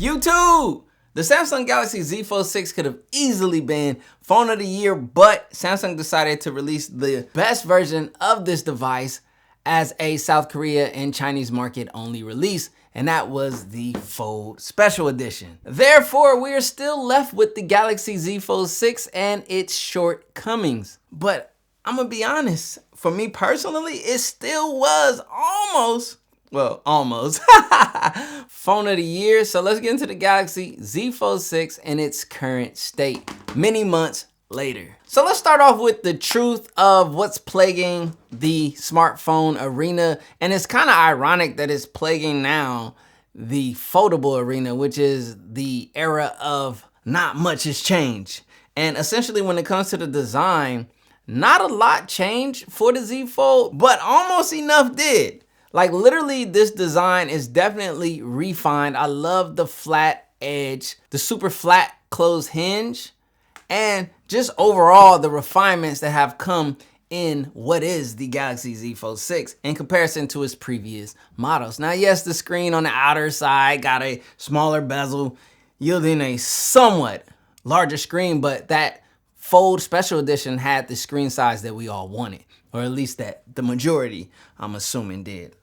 YouTube! The Samsung Galaxy Z Fold 6 could have easily been phone of the year, but Samsung decided to release the best version of this device as a South Korea and Chinese market only release, and that was the Fold Special Edition. Therefore, we are still left with the Galaxy Z Fold 6 and its shortcomings. But I'm gonna be honest, for me personally, it still was almost phone of the year. So let's get into the Galaxy Z Fold 6 and its current state many months later. So let's start off with the truth of what's plaguing the smartphone arena. And it's kind of ironic that it's plaguing now the foldable arena, which is the era of not much has changed. And essentially when it comes to the design, not a lot changed for the Z Fold, but almost enough did. Like literally this design is definitely refined. I love the flat edge, the super flat closed hinge, and just overall the refinements that have come in what is the Galaxy Z Fold 6 in comparison to its previous models. Now, yes, the screen on the outer side got a smaller bezel, yielding a somewhat larger screen, but that Fold Special Edition had the screen size that we all wanted, or at least that the majority, I'm assuming, did.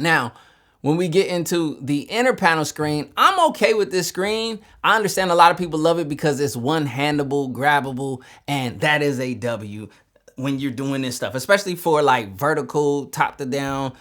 Now, when we get into the inner panel screen, I'm okay with this screen. I understand a lot of people love it because it's one-handable, grabbable, and that is a W when you're doing this stuff, especially for like vertical, top to down,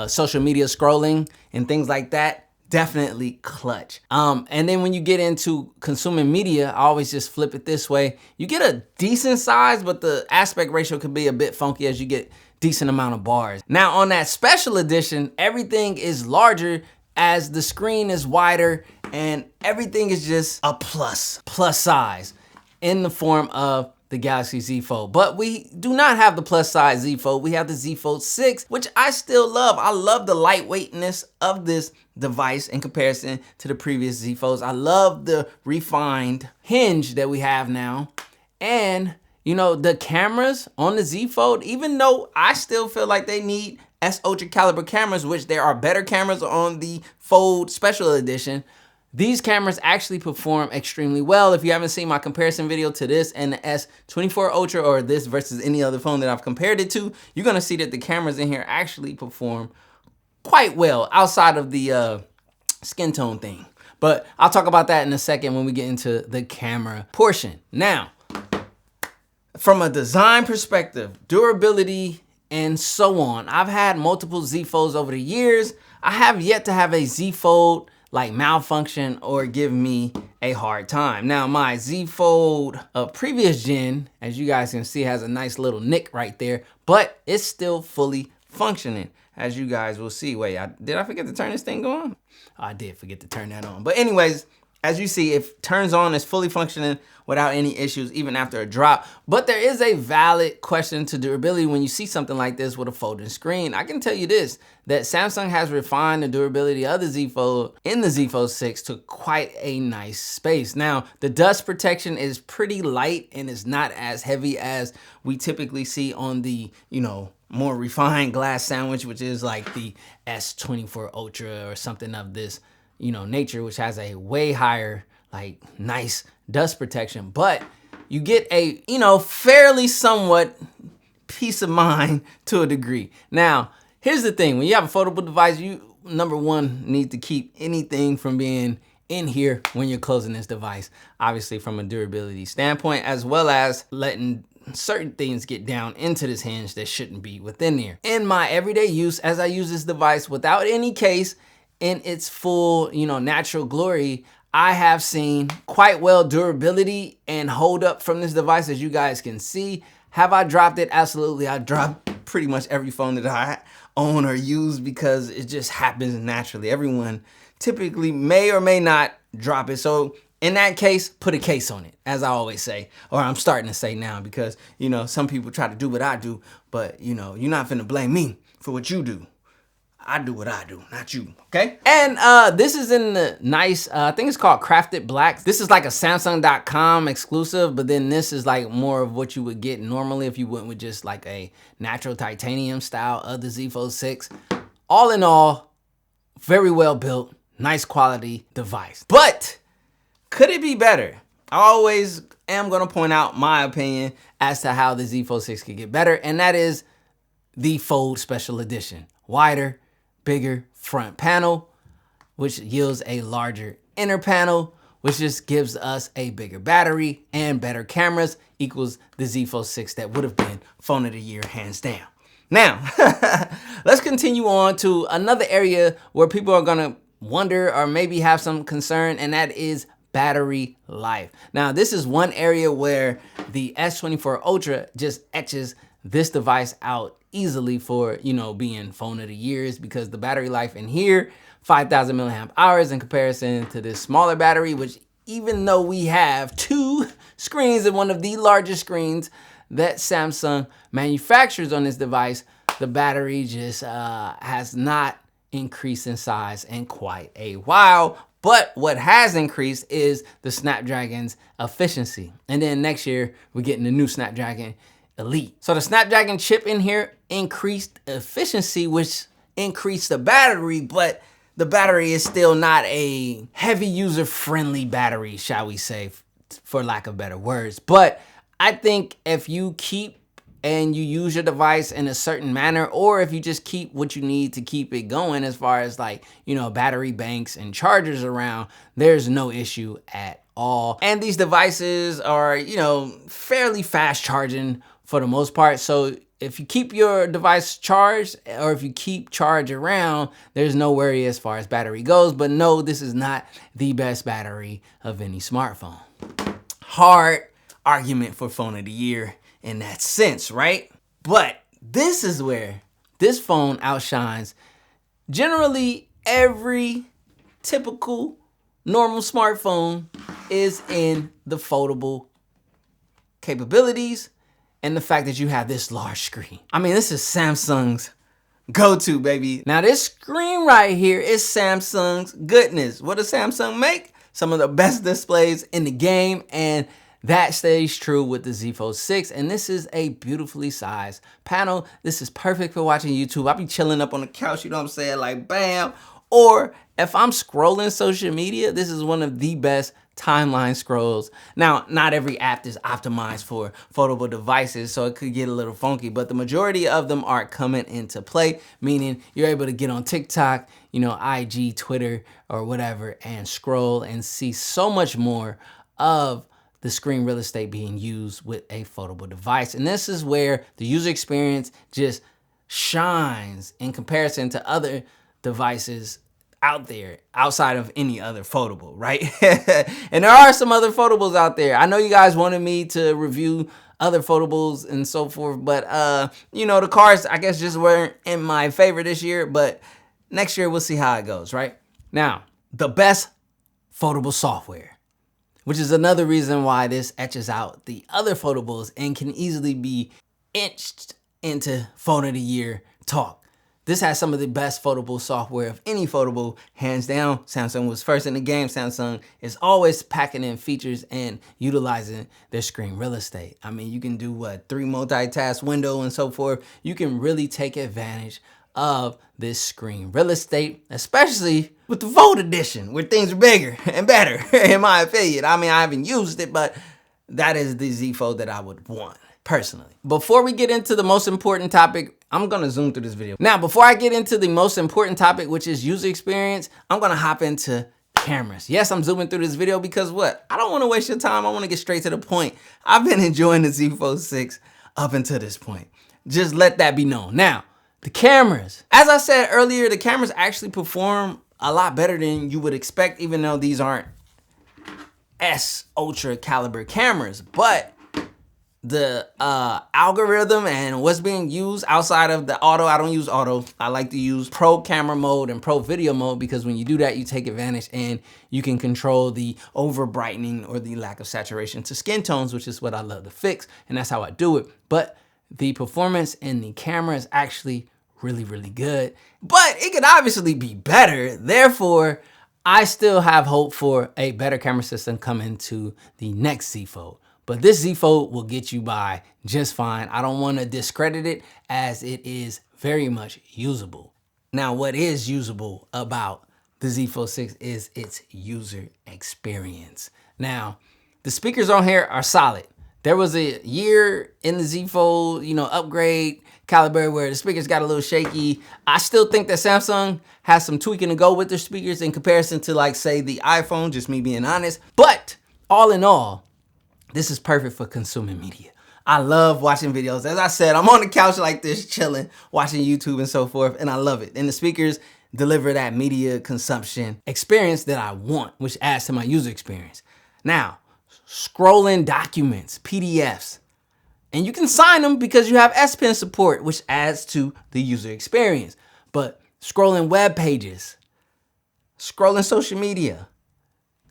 social media scrolling and things like that. Definitely clutch. And then when you get into consuming media, I always just flip it this way. You get a decent size, but the aspect ratio can be a bit funky as you get decent amount of bars. Now on that special edition, everything is larger as the screen is wider and everything is just a plus size in the form of the Galaxy Z Fold. But we do not have the plus size Z Fold. We have the Z Fold 6, which I still love. I love the lightweightness of this device in comparison to the previous Z Folds. I love the refined hinge that we have now. And you know, the cameras on the Z Fold, even though I still feel like they need S Ultra caliber cameras, which there are better cameras on the Fold Special Edition, these cameras actually perform extremely well. If you haven't seen my comparison video to this and the S24 Ultra, or this versus any other phone that I've compared it to, you're gonna see that the cameras in here actually perform quite well outside of the skin tone thing. But I'll talk about that in a second when we get into the camera portion. Now, from a design perspective, durability, and so on, I've had multiple Z Folds over the years. I have yet to have a Z Fold like malfunction or give me a hard time. Now my Z Fold of previous gen, as you guys can see, has a nice little nick right there, but it's still fully functioning, as you guys will see. Wait, did I forget to turn this thing on? Oh, I did forget to turn that on. But anyways, as you see, it turns on, it's fully functioning without any issues, even after a drop. But there is a valid question to durability when you see something like this with a folding screen. I can tell you this, that Samsung has refined the durability of the Z Fold in the Z Fold 6 to quite a nice space. Now, the dust protection is pretty light and it's not as heavy as we typically see on the, you know, more refined glass sandwich, which is like the S24 Ultra or something of this, you know, nature, which has a way higher, like, nice dust protection. But you get a, you know, fairly somewhat peace of mind to a degree. Now, here's the thing. When you have a foldable device, you, number one, need to keep anything from being in here when you're closing this device, obviously from a durability standpoint, as well as letting certain things get down into this hinge that shouldn't be within there. In my everyday use, as I use this device without any case, in its full, you know, natural glory, I have seen quite well durability and hold up from this device, as you guys can see. Have I dropped it? Absolutely. I dropped pretty much every phone that I own or use because it just happens naturally. Everyone typically may or may not drop it. So in that case, put a case on it, as I always say, or I'm starting to say now, because, you know, some people try to do what I do, but, you know, you're not finna blame me for what you do. I do what I do, not you, okay? And this is in the nice, I think it's called Crafted Black. This is like a Samsung.com exclusive, but then this is like more of what you would get normally if you went with just like a natural titanium style of the Z Fold 6. All in all, very well built, nice quality device. But could it be better? I always am gonna point out my opinion as to how the Z Fold 6 could get better, and that is the Fold Special Edition. Wider, bigger front panel, which yields a larger inner panel, which just gives us a bigger battery and better cameras, equals the Z Fold 6 that would have been phone of the year hands down. Now, let's continue on to another area where people are gonna wonder or maybe have some concern, and that is battery life. Now, this is one area where the S24 Ultra just etches this device out easily for, being phone of the years, because the battery life in here, 5,000 milliamp hours in comparison to this smaller battery, which even though we have 2 screens and one of the largest screens that Samsung manufactures on this device, the battery just has not increased in size in quite a while. But what has increased is the Snapdragon's efficiency. And then next year, we're getting the new Snapdragon Elite. So the Snapdragon chip in here increased efficiency, which increased the battery, but the battery is still not a heavy user-friendly battery, shall we say, for lack of better words. But I think if you keep and you use your device in a certain manner, or if you just keep what you need to keep it going as far as battery banks and chargers around, there's no issue at all. And these devices are, fairly fast charging for the most part. So if you keep your device charged, or if you keep charge around, there's no worry as far as battery goes. But no, this is not the best battery of any smartphone. Hard argument for phone of the year in that sense, right? But this is where this phone outshines generally every typical normal smartphone is in the foldable capabilities and the fact that you have this large screen. I mean, this is Samsung's go-to, baby. Now this screen right here is Samsung's goodness. What does Samsung make? Some of the best displays in the game, and that stays true with the Z Fold 6, and this is a beautifully sized panel. This is perfect for watching YouTube. I'll be chilling up on the couch, you know what I'm saying, like bam. Or if I'm scrolling social media, this is one of the best timeline scrolls. Now, not every app is optimized for foldable devices, so it could get a little funky, but the majority of them are coming into play, meaning you're able to get on TikTok, IG, Twitter, or whatever, and scroll and see so much more of the screen real estate being used with a foldable device. And this is where the user experience just shines in comparison to other devices out there outside of any other foldable, right? And there are some other foldables out there. I know you guys wanted me to review other foldables and so forth, but the cars, I guess, just weren't in my favor this year, but next year we'll see how it goes, right? Now, the best foldable software, which is another reason why this etches out the other foldables and can easily be inched into phone of the year talk. This has some of the best foldable software of any foldable, hands down. Samsung was first in the game. Samsung is always packing in features and utilizing their screen real estate. I mean, you can do 3 multitask window and so forth. You can really take advantage of this screen real estate, especially with the Fold edition, where things are bigger and better, in my opinion. I mean, I haven't used it, but that is the Z Fold that I would want, personally. Before we get into the most important topic, I'm gonna zoom through this video. Now, before I get into the most important topic, which is user experience, I'm gonna hop into cameras. Yes, I'm zooming through this video because what? I don't wanna waste your time. I wanna get straight to the point. I've been enjoying the Z Fold 6 up until this point. Just let that be known. Now, the cameras. As I said earlier, the cameras actually perform a lot better than you would expect, even though these aren't S Ultra caliber cameras. But the algorithm and what's being used outside of the auto, I don't use auto. I like to use pro camera mode and pro video mode, because when you do that, you take advantage and you can control the over brightening or the lack of saturation to skin tones, which is what I love to fix. And that's how I do it. But the performance in the camera is actually really, really good, but it could obviously be better. Therefore, I still have hope for a better camera system coming to the next Z Fold. But this Z Fold will get you by just fine. I don't want to discredit it, as it is very much usable. Now, what is usable about the Z Fold 6 is its user experience. Now, the speakers on here are solid. There was a year in the Z Fold, upgrade caliber where the speakers got a little shaky. I still think that Samsung has some tweaking to go with their speakers in comparison to, like, say, the iPhone, just me being honest. But all in all, this is perfect for consuming media. I love watching videos. As I said, I'm on the couch like this, chilling, watching YouTube and so forth, and I love it. And the speakers deliver that media consumption experience that I want, which adds to my user experience. Now, scrolling documents, PDFs, and you can sign them because you have S Pen support, which adds to the user experience. But scrolling web pages, scrolling social media,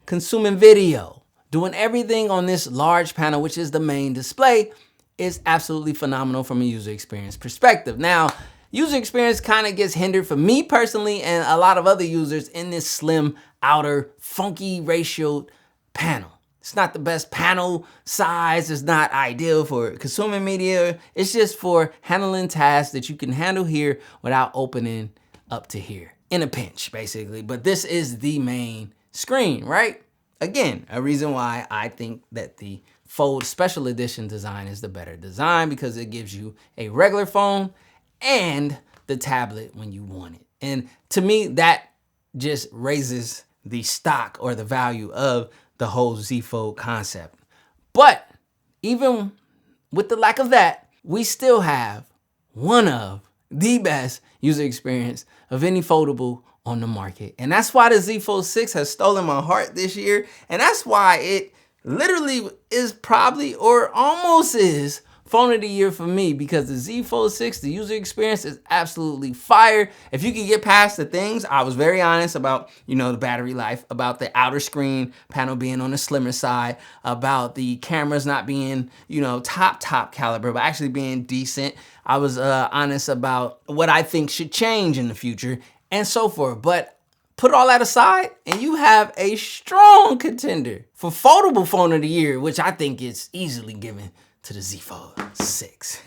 consuming video, doing everything on this large panel, which is the main display, is absolutely phenomenal from a user experience perspective. Now, user experience kind of gets hindered for me personally and a lot of other users in this slim, outer, funky ratioed panel. It's not the best panel size. It's not ideal for consuming media. It's just for handling tasks that you can handle here without opening up to here in a pinch, basically. But this is the main screen, right? Again, a reason why I think that the Fold Special Edition design is the better design, because it gives you a regular phone and the tablet when you want it. And to me, that just raises the stock or the value of the whole Z Fold concept. But even with the lack of that, we still have one of the best user experience of any foldable on the market. And that's why the Z Fold 6 has stolen my heart this year. And that's why it literally is probably or almost is phone of the year for me, because the Z Fold 6, the user experience is absolutely fire. If you can get past the things, I was very honest about, the battery life, about the outer screen panel being on the slimmer side, about the cameras not being, top caliber, but actually being decent. I was honest about what I think should change in the future and so forth. But put all that aside, and you have a strong contender for foldable phone of the year, which I think is easily given to the Z Fold 6.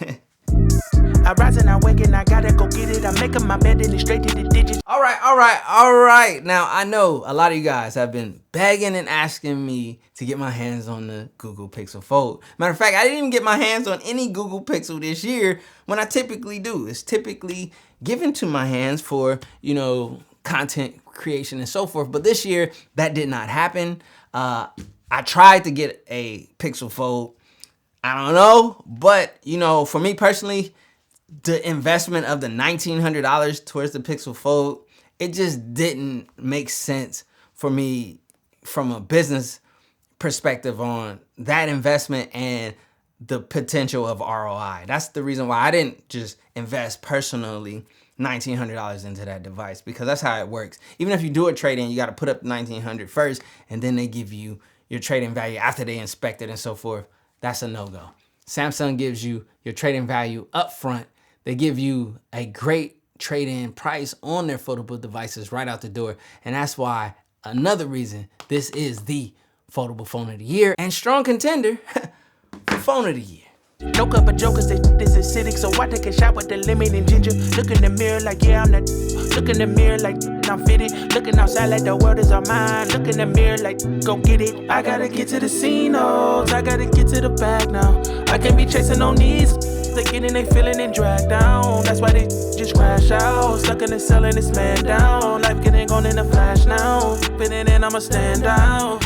I rise and I wake and I gotta go get it. I'm making my bed and it's straight to the digits. All right. Now, I know a lot of you guys have been begging and asking me to get my hands on the Google Pixel Fold. Matter of fact, I didn't even get my hands on any Google Pixel this year when I typically do. It's typically given to my hands for, content creation and so forth. But this year, that did not happen. I tried to get a Pixel Fold. I don't know, but for me personally, the investment of the $1,900 towards the Pixel Fold, it just didn't make sense for me from a business perspective on that investment and the potential of ROI. That's the reason why I didn't just invest personally $1,900 into that device, because that's how it works. Even if you do a trade-in, you got to put up $1,900 first, and then they give you your trade-in value after they inspect it and so forth. That's a no-go. Samsung gives you your trade-in value up front. They give you a great trade-in price on their foldable devices right out the door. And that's why, another reason, this is the foldable phone of the year and strong contender for phone of the year. No cup of jokers, this is acidic, so I take a shot with the lemon and ginger. Look in the mirror like, yeah, I'm that. Look in the mirror like, I'm fitted. Looking outside like the world is all mine. Look in the mirror like, go get it. I gotta get to the scene, I gotta get to the bag now. I can't be chasing on these. They getting, they feeling and dragged down. That's why they just crash out. Stuck in the cell and it's man down. Life getting gone in a flash now. Fitting in, I'ma stand out.